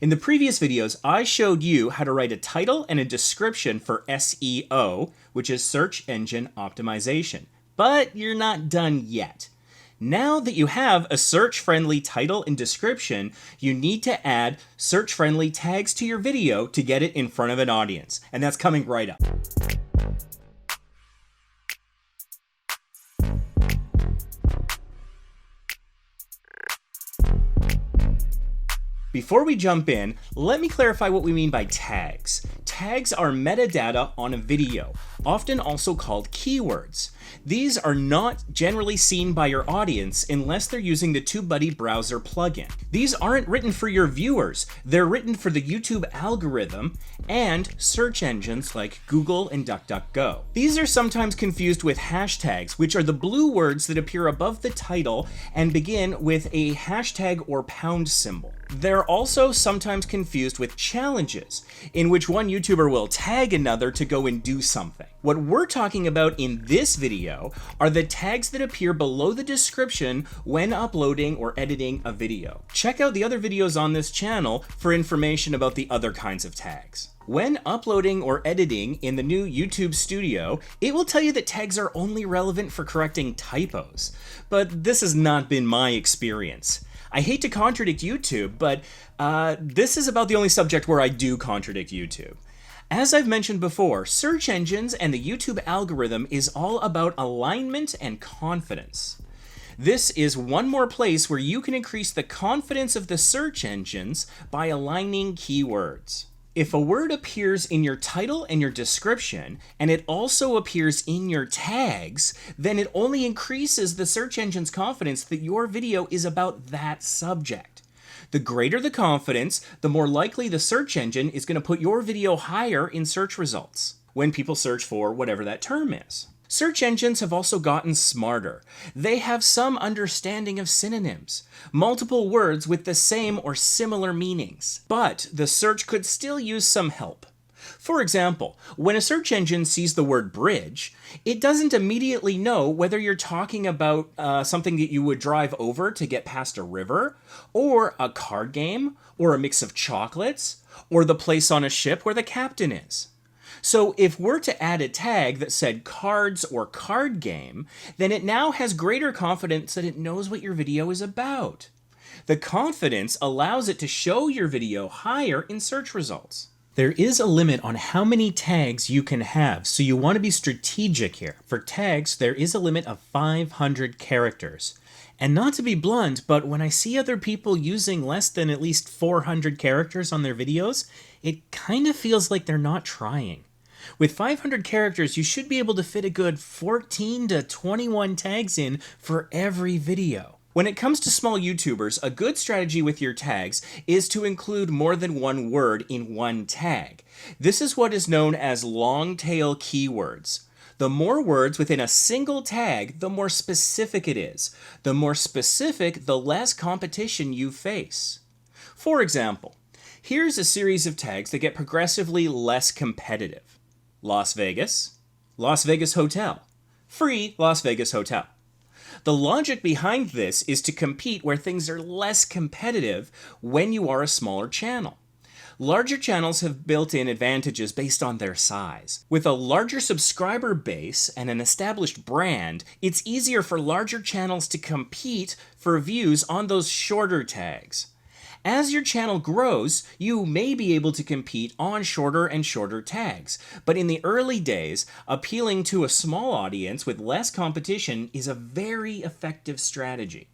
In the previous videos, I showed you how to write a title and a description for SEO, which is search engine optimization. But you're not done yet. Now that you have a search-friendly title and description, you need to add search-friendly tags to your video to get it in front of an audience. And that's coming right up. Before we jump in, let me clarify what we mean by tags. Tags are metadata on a video, often also called keywords. These are not generally seen by your audience unless they're using the TubeBuddy browser plugin. These aren't written for your viewers, they're written for the YouTube algorithm and search engines like Google and DuckDuckGo. These are sometimes confused with hashtags, which are the blue words that appear above the title and begin with a hashtag or pound symbol. They're also sometimes confused with challenges, in which one YouTuber will tag another to go and do something. What we're talking about in this video are the tags that appear below the description when uploading or editing a video. Check out the other videos on this channel for information about the other kinds of tags. When uploading or editing in the new YouTube Studio, it will tell you that tags are only relevant for correcting typos, but this has not been my experience. I hate to contradict YouTube, but this is about the only subject where I do contradict YouTube. As I've mentioned before, search engines and the YouTube algorithm is all about alignment and confidence. This is one more place where you can increase the confidence of the search engines by aligning keywords. If a word appears in your title and your description, and it also appears in your tags, then it only increases the search engine's confidence that your video is about that subject. The greater the confidence, the more likely the search engine is going to put your video higher in search results when people search for whatever that term is. Search engines have also gotten smarter. They have some understanding of synonyms, multiple words with the same or similar meanings. But the search could still use some help. For example, when a search engine sees the word bridge, it doesn't immediately know whether you're talking about something that you would drive over to get past a river, or a card game, or a mix of chocolates, or the place on a ship where the captain is. So if we're to add a tag that said cards or card game, then it now has greater confidence that it knows what your video is about. The confidence allows it to show your video higher in search results. There is a limit on how many tags you can have, so you want to be strategic here. For tags, there is a limit of 500 characters. And not to be blunt, but when I see other people using less than at least 400 characters on their videos, it kind of feels like they're not trying. With 500 characters, you should be able to fit a good 14 to 21 tags in for every video. When it comes to small YouTubers, a good strategy with your tags is to include more than one word in one tag. This is what is known as long tail keywords. The more words within a single tag, the more specific it is. The more specific, the less competition you face. For example, here's a series of tags that get progressively less competitive. Las Vegas Hotel, free Las Vegas Hotel. The logic behind this is to compete where things are less competitive when you are a smaller channel. Larger channels have built-in advantages based on their size. With a larger subscriber base and an established brand, it's easier for larger channels to compete for views on those shorter tags. As your channel grows, you may be able to compete on shorter and shorter tags, but in the early days, appealing to a small audience with less competition is a very effective strategy.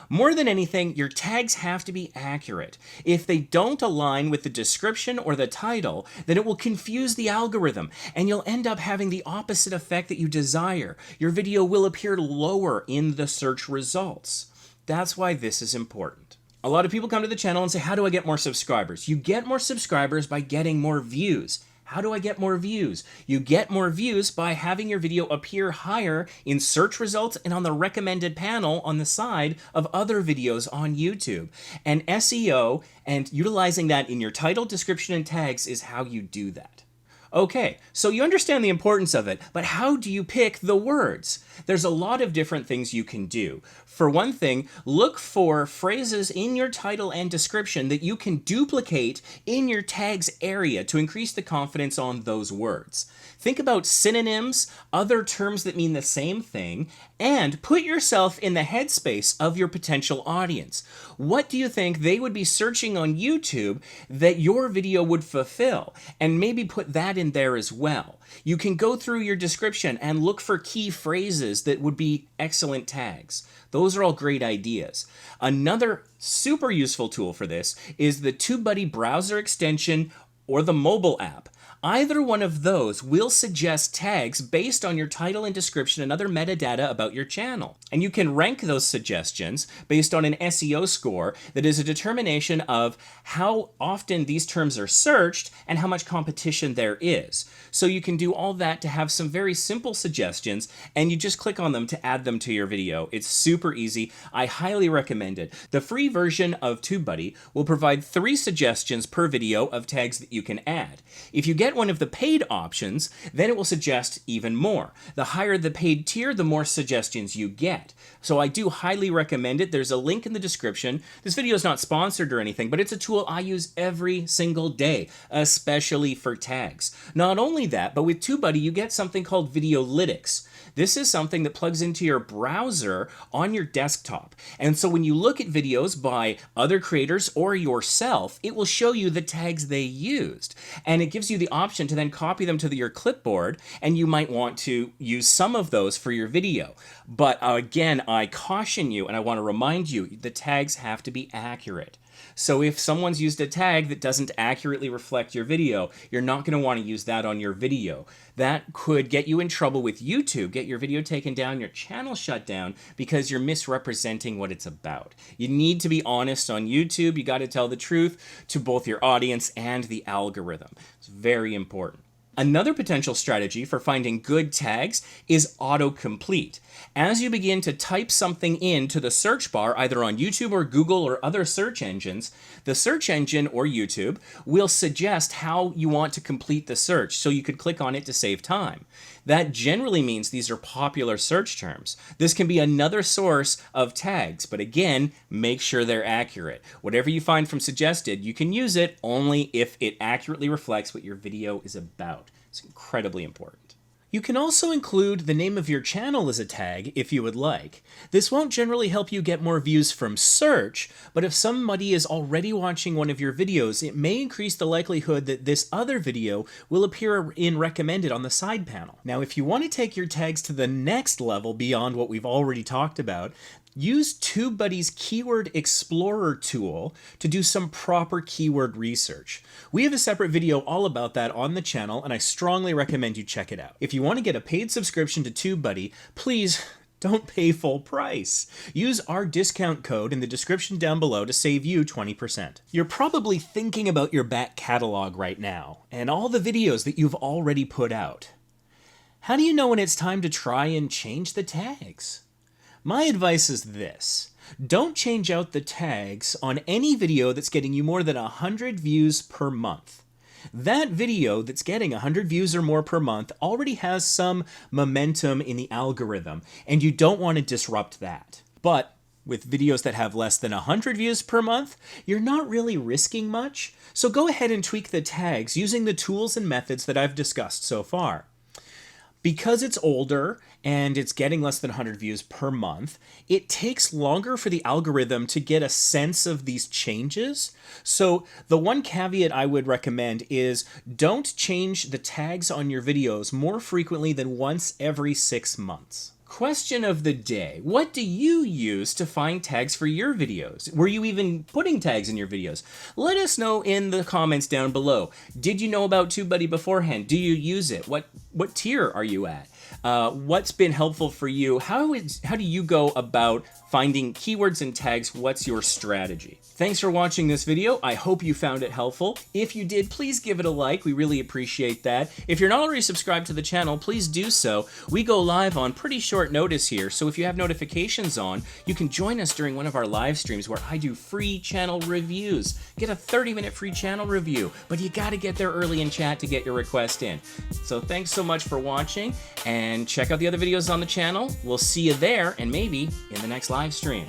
More than anything, your tags have to be accurate. If they don't align with the description or the title, then it will confuse the algorithm, and you'll end up having the opposite effect that you desire. Your video will appear lower in the search results. That's why this is important. A lot of people come to the channel and say, how do I get more subscribers? You get more subscribers by getting more views. How do I get more views? You get more views by having your video appear higher in search results and on the recommended panel on the side of other videos on YouTube. And SEO and utilizing that in your title, description, and tags is how you do that. Okay, so you understand the importance of it, but how do you pick the words? There's a lot of different things you can do. For one thing, look for phrases in your title and description that you can duplicate in your tags area to increase the confidence on those words. Think about synonyms, other terms that mean the same thing, and put yourself in the headspace of your potential audience. What do you think they would be searching on YouTube that your video would fulfill? And maybe put that in there as well. You can go through your description and look for key phrases that would be excellent tags. Those are all great ideas. Another super useful tool for this is the TubeBuddy browser extension or the mobile app. Either one of those will suggest tags based on your title and description and other metadata about your channel. And you can rank those suggestions based on an SEO score that is a determination of how often these terms are searched and how much competition there is. So you can do all that to have some very simple suggestions, and you just click on them to add them to your video. It's super easy. I highly recommend it. The free version of TubeBuddy will provide 3 suggestions per video of tags that you can add. If you get one of the paid options, then it will suggest even more. The higher the paid tier, the more suggestions you get. So I do highly recommend it. There's a link in the description. This video is not sponsored or anything, but it's a tool I use every single day, especially for tags. Not only that, but with TubeBuddy, you get something called Videolytics. This is something that plugs into your browser on your desktop. And so when you look at videos by other creators or yourself, it will show you the tags they used. And it gives you the option to then copy them to your clipboard, and you might want to use some of those for your video. But again, I caution you, and I want to remind you, the tags have to be accurate. So if someone's used a tag that doesn't accurately reflect your video, you're not going to want to use that on your video. That could get you in trouble with YouTube, get your video taken down, your channel shut down, because you're misrepresenting what it's about. You need to be honest on YouTube. You got to tell the truth to both your audience and the algorithm. It's very important. Another potential strategy for finding good tags is autocomplete. As you begin to type something into the search bar, either on YouTube or Google or other search engines, the search engine or YouTube will suggest how you want to complete the search, so you could click on it to save time. That generally means these are popular search terms. This can be another source of tags, but again, make sure they're accurate. Whatever you find from suggested, you can use it only if it accurately reflects what your video is about. It's incredibly important. You can also include the name of your channel as a tag if you would like. This won't generally help you get more views from search, but if somebody is already watching one of your videos, it may increase the likelihood that this other video will appear in recommended on the side panel. Now, if you want to take your tags to the next level beyond what we've already talked about, use TubeBuddy's Keyword Explorer tool to do some proper keyword research. We have a separate video all about that on the channel, and I strongly recommend you check it out. If you want to get a paid subscription to TubeBuddy, please don't pay full price. Use our discount code in the description down below to save you 20%. You're probably thinking about your back catalog right now, and all the videos that you've already put out. How do you know when it's time to try and change the tags? My advice is this: don't change out the tags on any video that's getting you more than 100 views per month. That video that's getting 100 views or more per month already has some momentum in the algorithm, and you don't want to disrupt that. But with videos that have less than 100 views per month, you're not really risking much, so go ahead and tweak the tags using the tools and methods that I've discussed so far. Because it's older and it's getting less than 100 views per month, it takes longer for the algorithm to get a sense of these changes. So the one caveat I would recommend is don't change the tags on your videos more frequently than once every 6 months. Question of the day: what do you use to find tags for your videos? Were you even putting tags in your videos? Let us know in the comments down below. Did you know about TubeBuddy beforehand? Do you use it? What what tier are you at? What's been helpful for you? How do you go about finding keywords and tags? What's your strategy? Thanks for watching this video. I hope you found it helpful. If you did, please give it a like. We really appreciate that. If you're not already subscribed to the channel, please do so. We go live on pretty short notice here, so if you have notifications on, you can join us during one of our live streams where I do free channel reviews. Get a 30-minute free channel review, but you gotta get there early in chat to get your request in. So thanks so much for watching, and check out the other videos on the channel. We'll see you there, and maybe in the next live stream.